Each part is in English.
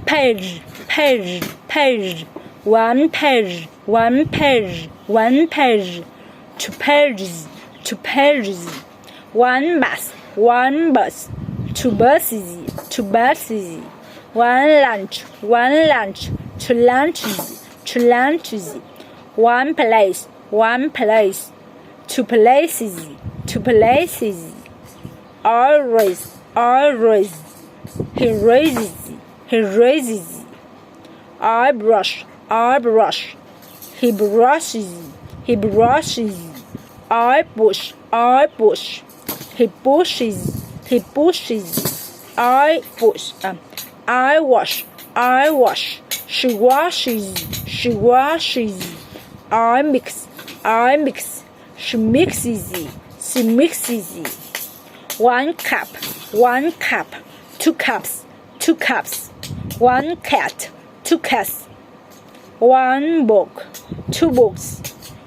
page, page, page, one page, one page, one page, two pages, two pages, one bus, two buses, two buses, one lunch, two lunches, two lunches, one place, two places, two places, always, always, he raises, I brush, he brushes, I push, he pushes, I push, I wash, she washes, I mix, she mixes, one cup, two cups, one cat, two cats, one book, two books,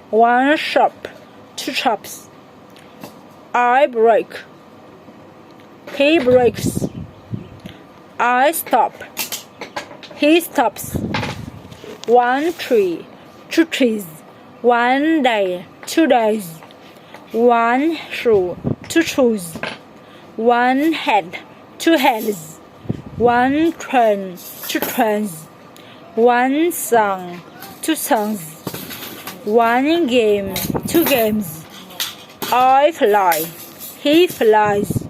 one shop, two shops, I break, he breaks, I stop, he stops, one tree, two trees, one day, 2 days, one shoe, two shoes, one head, two heads, one train, two trains, one song, two songs, one game, two games, I fly, he flies,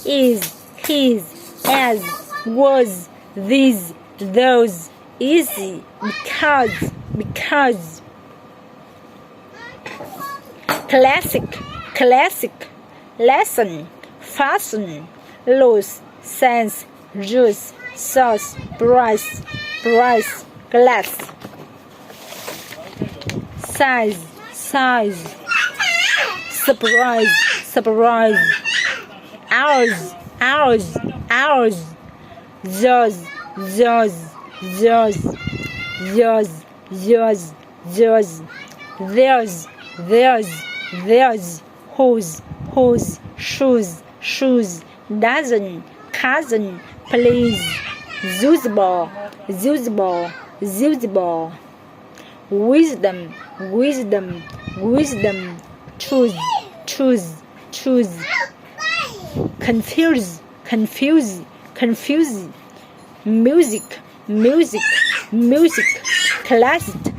is, his, as, was, these, those, easy, because, classic, lesson, fasten, loose, sense, juice, sauce, price, glass, size, surprise, hours, yours, theirs, whose, shoes, dozen, cousin, please, usable, wisdom, choose, confuse, music, closet,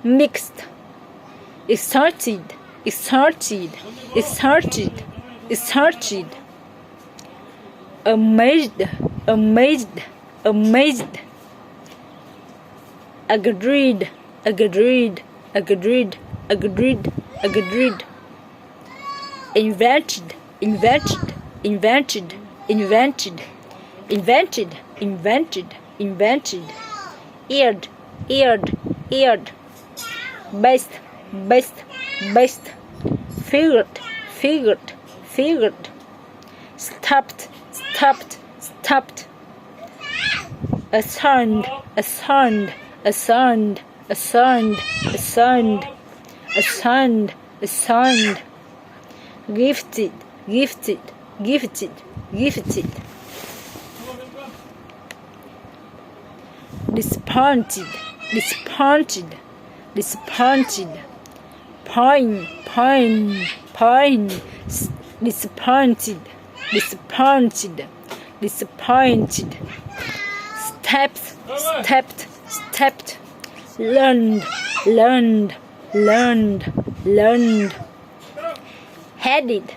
mixed, started, amazed, agreed, invented, eared, based, figured, stopped, assigned, gifted, disappointed, point, disappointed, stepped, learned, headed,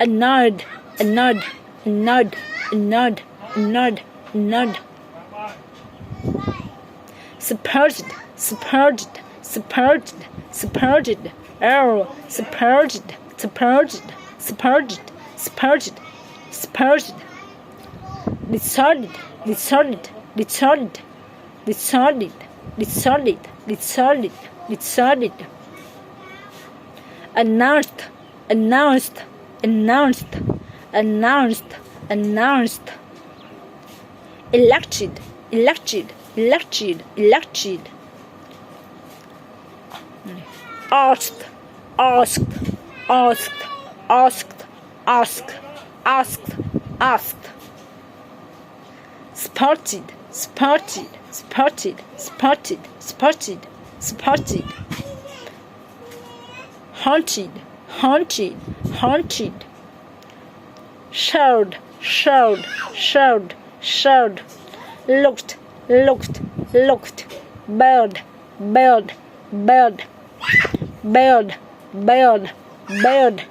annoyed, supported, decided, announced, elected, asked, asked, asked, asked, asked, asked, asked. Spotted, spotted, spotted, spotted, spotted, spotted. Haunted, haunted, haunted. Showed, showed, showed, showed. Looked, looked, looked. Bird, bird, bird. Bird, bird, bird.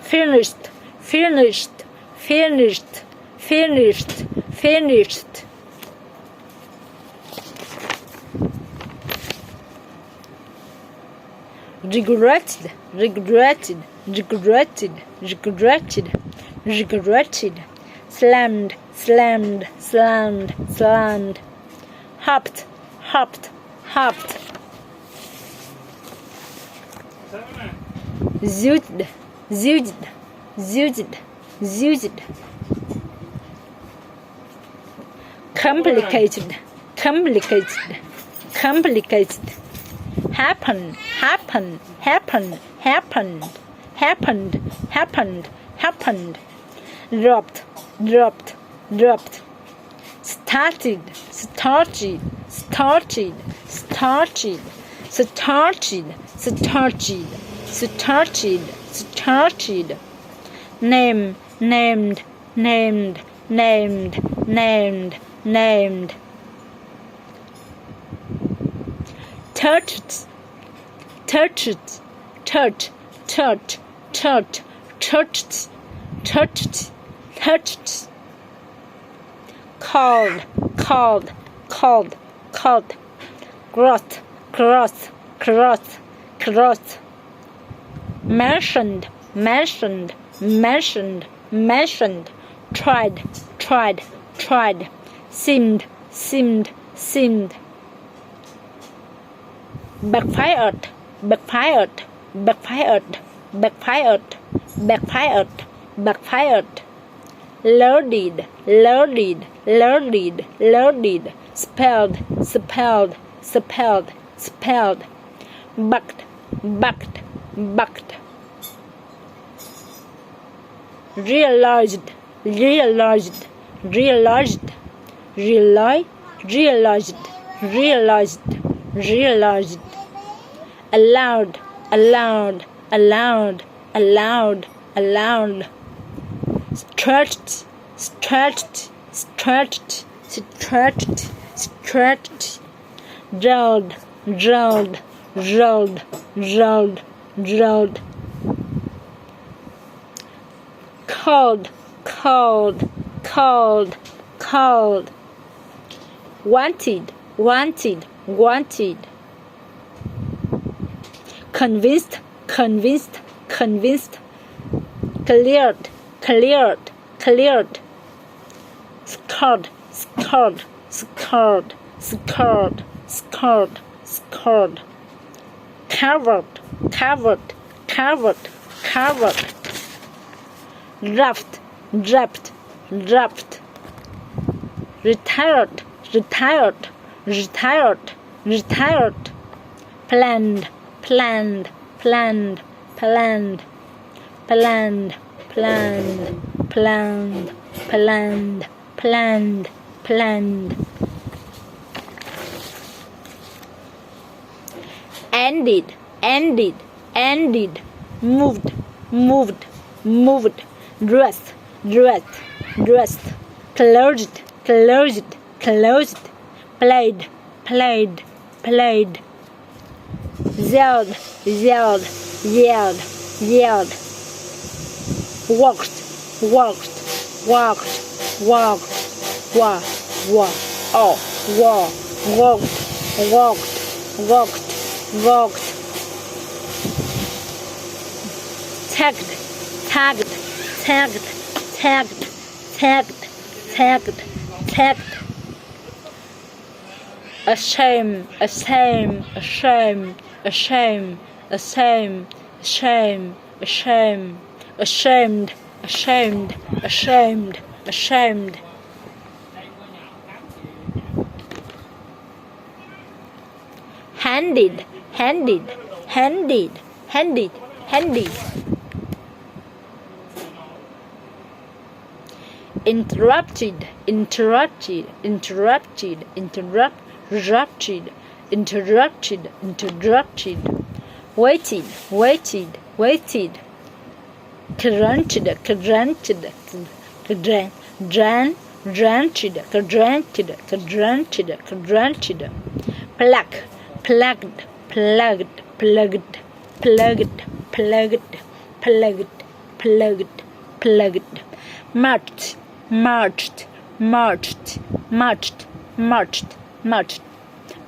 Finished, finished, finished, finished, finished. Regretted, regretted, regretted, regretted, regretted. Slammed, slammed, slammed, slammed. Hopped, hopped, hopped. Zoozed, zoozed, zoozed, zoozed. Complicated, complicated, complicated. Happen, happen, happened, happened, happened, happened, happened. Dropped, dropped, dropped. Started, started, started, started, started, started, started, started. Name, named, named, named, named, named. Touched, touched, touched, touched, touched, touched, touched, touched. Called, called, called, called. Cross, cross, cross, cross. Mentioned, mentioned, mentioned, mentioned. Tried, tried, tried. Seemed, seemed, seemed. Backfired, backfired, backfired, backfired, backfired, backfired. Loaded, loaded, loaded, loaded. Spelled, spelled, spelled, spelled. Bucked, bucked, bucked. Realized, realized, realized, realized, realized, realized, realized. Allowed, allowed, allowed, allowed, allowed. Stretched, stretched, stretched, stretched, stretched. Rolled, rolled, rolled, rolled, rolled. Called, called, called, called. Wanted, wanted, wanted. Convinced, convinced, convinced. Cleared, cleared, cleared. Scored, scored, scored, scored, scored, scored. Covered, covered, covered, covered. Draft, draft, draft. Retired, retired, retired, retired. Planned, planned, planned, planned, planned, planned, planned, planned, planned, planned. Ended, ended, ended. Moved, moved, moved. Dressed, dressed, dressed. Closed, closed, closed. Played, played, played. Yelled, yelled, yelled, yelled. Walked, walked, walked, walked, walked, walked, oh, walked, walked, walked, walked, walked. Tagged, tagged, tagged, tagged, tagged, tagged, tagged. Ashamed, ashamed, ashamed, ashamed, ashamed, ashamed, ashamed, ashamed, ashamed, ashamed, ashamed. Handed, handed, handed, handed, handed. Interrupted, interrupted, interrupted, interrupted, interrupted, interrupted. Waited, waited, waited. Granted, granted, granted, granted, granted, granted, granted. Plug, plugged, plugged, plugged, plugged, plugged, plugged, plugged, plugged. Marched, marched, marched, marched, marched, marched,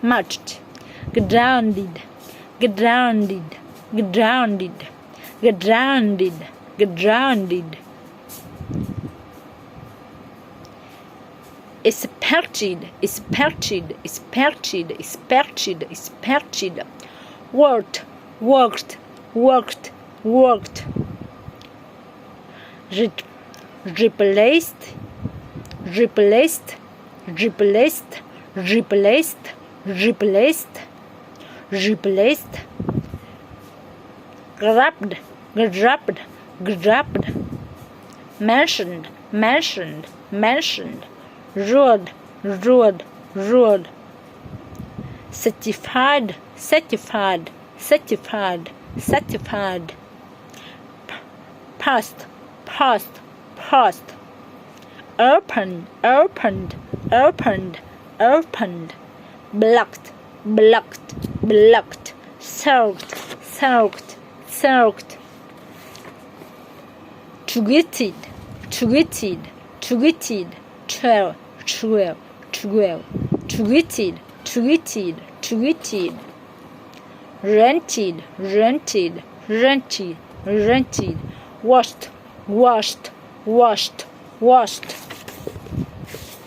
marched. Grounded, grounded, grounded, grounded, grounded. Expected, expected, expected, expected, expected. Worked, worked, worked, worked. Replaced, replaced, replaced, replaced, replaced, replaced. Grabbed, grabbed, grabbed. Mentioned, mentioned, mentioned. Road, road, road. Certified, certified, certified, certified. Past, past, past. Opened, opened, opened, opened. Blocked, blocked, blocked. Soaked, soaked, soaked. Tweeted, tweeted, tweeted. 12, 12, 12. Tweeted, tweeted, tweeted. Rented, rented, rented, rented. Washed, washed, washed, washed.